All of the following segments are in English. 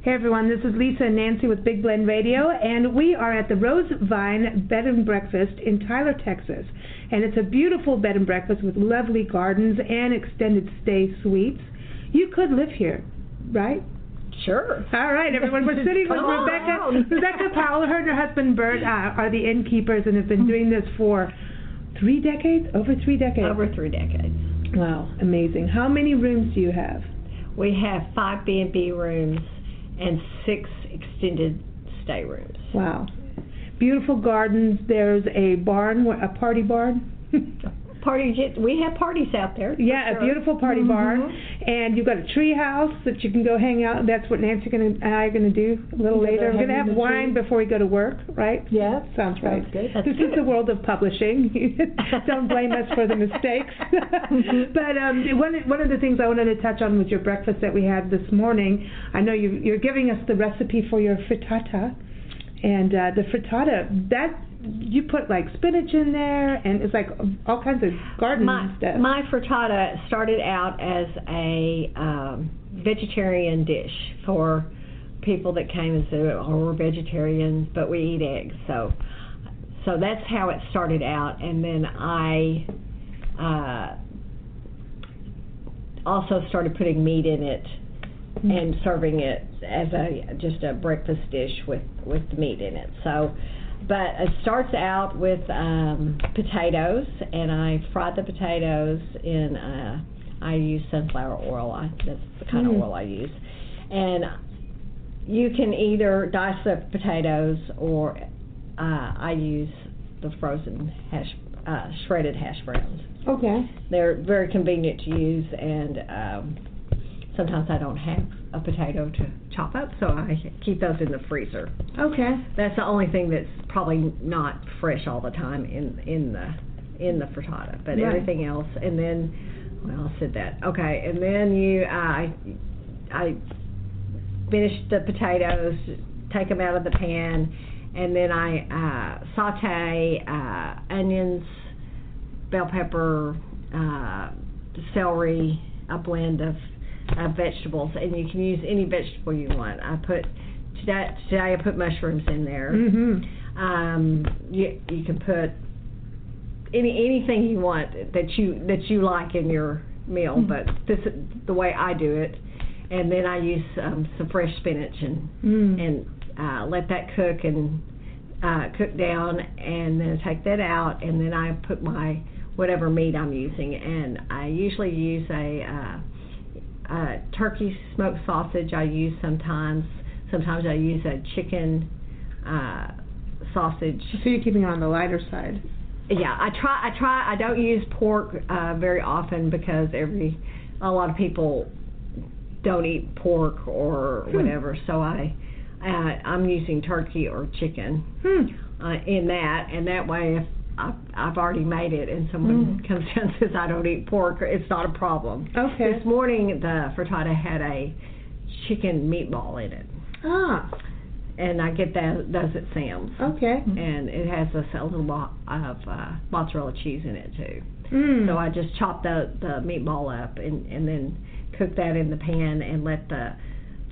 Hey everyone, this is Lisa and Nancy with Big Blend Radio, and we are at the Rosevine Bed and Breakfast in Tyler, Texas. And it's a beautiful bed and breakfast with lovely gardens and extended stay suites. You could live here, right? Sure. All right, everyone. We're sitting with Rebecca-Powell. Her and her husband Bert are the innkeepers and have been doing this for 3 decades? Over 3 decades? Over 3 decades. Wow, amazing. How many rooms do you have? We have 5 B&B rooms and 6 extended stay rooms. Wow. Beautiful gardens. There's a barn, a party barn. We have parties out there. Yeah, sure. A beautiful party barn, and you've got a tree house that you can go hang out. That's what Nancy and I are going to do a little later. We're going to have wine before we go to work, right? Yeah, sounds right. Good. This is the world of publishing. Don't blame us for the mistakes. But one of the things I wanted to touch on was your breakfast that we had this morning. I know you're giving us the recipe for your frittata, and the frittata you put like spinach in there, and it's like all kinds of garden stuff. My frittata started out as a vegetarian dish for people that came and said, "Oh, we're vegetarians, but we eat eggs." So that's how it started out, and then I also started putting meat in it and serving it as just a breakfast dish with the meat in it. But it starts out with potatoes, and I fried the potatoes in, I use sunflower oil. That's the kind of oil I use. And you can either dice the potatoes, or I use the frozen shredded hash browns. Okay. They're very convenient to use, and sometimes I don't have a potato to chop up, so I keep those in the freezer. Okay. That's the only thing that's probably not fresh all the time in the frittata, but everything else. And then, well, I said that. Okay, and then I finish the potatoes, take them out of the pan, and then I saute onions, bell pepper, celery, a blend of vegetables, and you can use any vegetable you want. Today I put mushrooms in there. You can put anything you want that you like in your meal, but this is the way I do it. And then I use some fresh spinach and let that cook and cook down, and then take that out, and then I put my whatever meat I'm using, and I usually use a turkey smoked sausage. I use sometimes I use a chicken sausage. So you're keeping it on the lighter side. Yeah, I try. I don't use pork very often because a lot of people don't eat pork or whatever. So I'm using turkey or chicken in that, and that way if I've already made it, and someone comes down and says I don't eat pork, it's not a problem. Okay. This morning the frittata had a chicken meatball in it. Ah. And I get those at Sam's. Okay. And it has a little lot of mozzarella cheese in it too. So I just chop the meatball up and then cook that in the pan and let the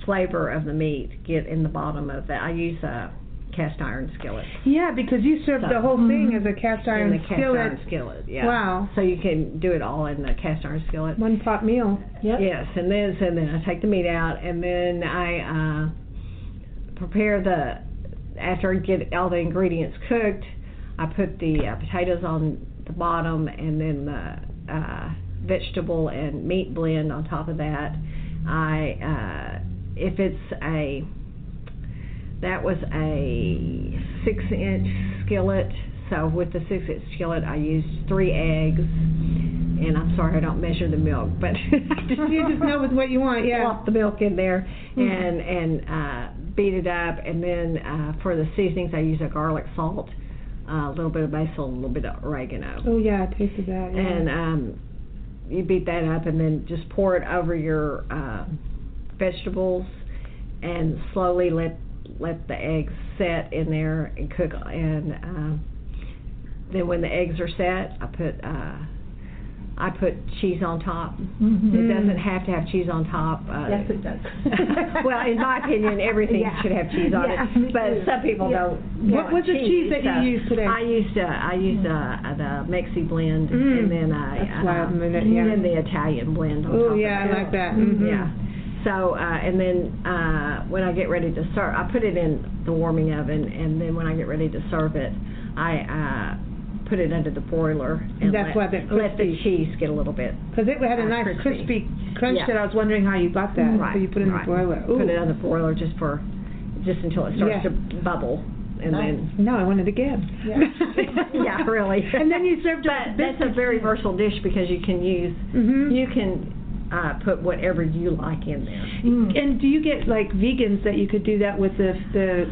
flavor of the meat get in the bottom of that. I use a cast iron skillet. Yeah, because you serve the whole thing as a cast iron skillet. Cast iron skillet, yeah. Wow. So you can do it all in the cast iron skillet. One pot meal. Yep. Yes, and then I take the meat out, and then I prepare after I get all the ingredients cooked, I put the potatoes on the bottom, and then the vegetable and meat blend on top of that. That was a 6-inch skillet, so with the 6-inch skillet I used 3 eggs, and I'm sorry I don't measure the milk, but you just know with what you want, yeah. Plop the milk in there and beat it up, and then for the seasonings I use a garlic salt, a little bit of basil, a little bit of oregano. Oh yeah, I tasted that. Yeah. And you beat that up, and then just pour it over your vegetables, and slowly let the eggs set in there and cook. And then when the eggs are set, I put I put cheese on top. Mm-hmm. It doesn't have to have cheese on top. Yes, it does. Well, in my opinion, everything should have cheese on it. But some people don't. What was the cheese that you used today? I used the Mexi blend, and then then the Italian blend on top. Oh yeah, I like that. Mm-hmm. Yeah. So and then when I get ready to serve, I put it in the warming oven, and then when I get ready to serve it, I put it under the broiler and let the cheese get a little bit. Because it had a nice crispy crunch that I was wondering how you got that. Right. So you put it in the broiler. Ooh. Put it on the broiler just until it starts to bubble. And then no, I want it again. Yeah, yeah, really. And then you served But that's a very versatile dish because you can use you can put whatever you like in there. And do you get like vegans that you could do that with the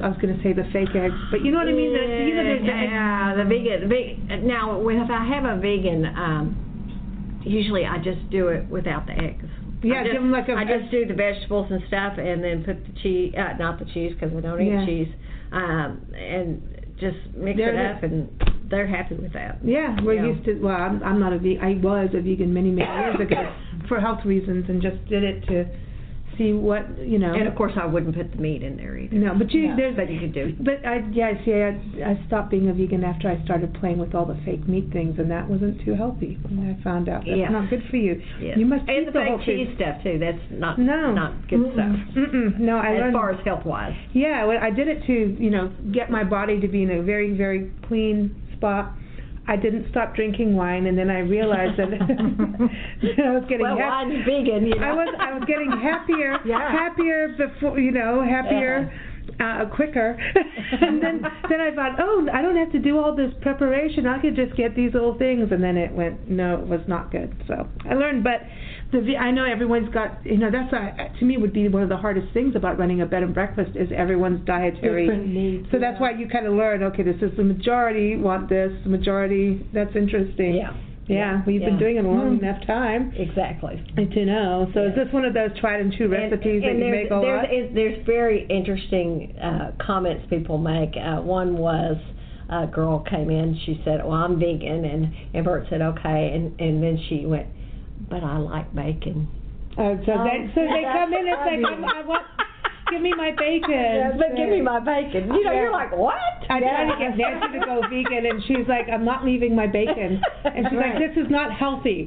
I was going to say the fake eggs, but you know what I mean? The vegan. Now, if I have a vegan, usually I just do it without the eggs. Yeah, give them like I just do the vegetables and stuff, and then put the cheese, not the cheese because I don't eat cheese, and just mix it up, and they're happy with that. Yeah, we're used to. Well, I'm not a vegan. I was a vegan many years ago for health reasons, and just did it to see what And of course, I wouldn't put the meat in there either. No, but you could do. But I stopped being a vegan after I started playing with all the fake meat things, and that wasn't too healthy. And I found out that's not good for you. Yes. You must eat eat the fake cheese stuff too. That's not good stuff. No, I learned, as far as health wise. Yeah, well, I did it to get my body to be in a very, very clean spot. I didn't stop drinking wine, and then I realized that I was getting wine's vegan. I was getting happier, happier before, happier. Quicker. And then I thought, I don't have to do all this preparation. I could just get these little things. And then it was not good. So I learned, but I know everyone's got, that's to me would be one of the hardest things about running a bed and breakfast is everyone's dietary different needs. So that's why you kind of learn, okay, this is the majority want this, the majority, that's interesting. Yeah, well, you've been doing it a long enough time. Exactly. To know. So is this one of those tried and true recipes that you make a lot? There's very interesting comments people make. One was a girl came in, she said, well, I'm vegan, and Bert said, okay, and then she went, but I like bacon. So they come in and say, give me my bacon. Give me my bacon. You're like, what? I tried to get Nancy to go vegan, and she's like, I'm not leaving my bacon. And she's like, this is not healthy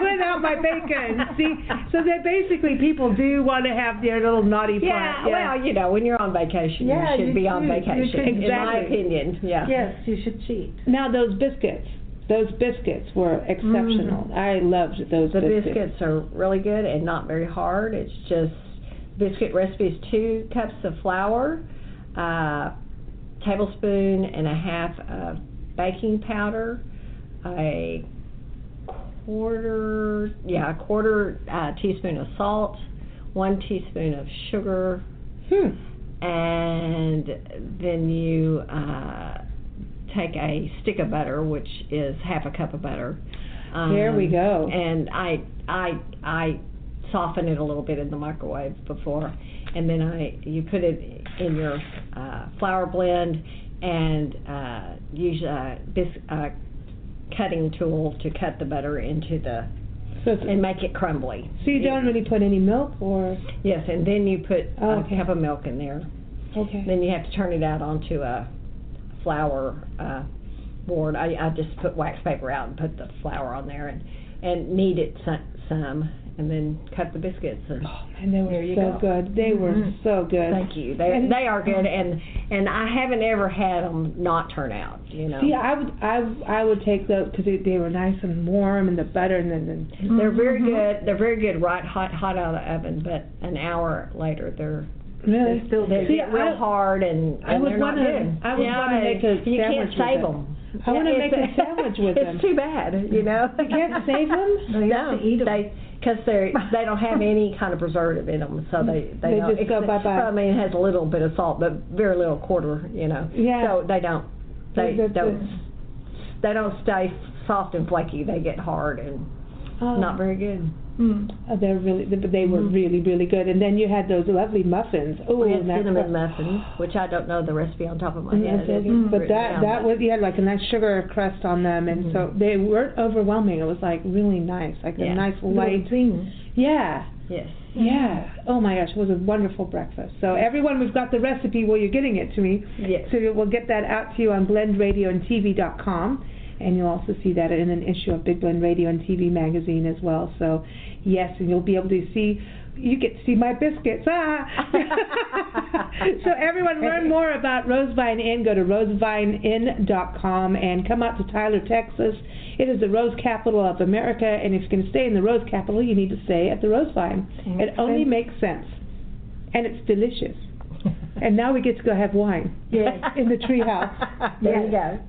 without my bacon. See, so that basically people do want to have their little naughty part. Well, when you're on vacation, you should be on vacation, in my opinion. Yes, you should cheat. Now, those biscuits were exceptional. I loved those biscuits. The biscuits are really good and not very hard. It's just Brunch-Recipes, 2 cups of flour, tablespoon and a half of baking powder, a quarter teaspoon of salt, 1 teaspoon of sugar, and then you take a stick of butter, which is half a cup of butter. There we go. And I soften it a little bit in the microwave before, and then you put it in your flour blend and use a cutting tool to cut the butter into and make it crumbly. So you don't really put any milk, or? Yes, and then you put a cup of milk in there. Okay. Then you have to turn it out onto a flour board. I just put wax paper out and put the flour on there and knead it some. And then cut the biscuits. And they were so good. They were so good. Thank you. They are good, and I haven't ever had them not turn out. See, I would take those because they were nice and warm, and the butter, and then they're very good. They're very good right hot out of the oven, but an hour later they're still get real hard, and they're not good. I would want to make a sandwich. You can't save them. I want to make a sandwich with them. It's too bad, You can't save them. No, because they don't have any kind of preservative in them, so they don't. Just go bye-bye. I mean, it has a little bit of salt, but very little quarter, Yeah. So they don't stay soft and flaky. They get hard, and Oh. Not very good. They're really, they were really, really good. And then you had those lovely muffins. Oh, We had and that cinnamon muffins, which I don't know the recipe on top of my head. But that was, you had like a nice sugar crust on them, and so they weren't overwhelming. It was like really nice, like a nice light. Yeah. Yes. Yeah. Oh my gosh, it was a wonderful breakfast. So everyone, we've got the recipe while you're getting it to me. Yes. So we'll get that out to you on blendradioandtv.com. And you'll also see that in an issue of Big Blend Radio and TV magazine as well. So, yes, and you'll be able to see, you get to see my biscuits. So everyone, learn more about Rosevine-Inn. Go to rosevine-inn.com and come out to Tyler, Texas. It is the Rose Capital of America, and if you're going to stay in the Rose Capital, you need to stay at the Rosevine. It only makes sense, and it's delicious. And now we get to go have wine in the treehouse. There you go.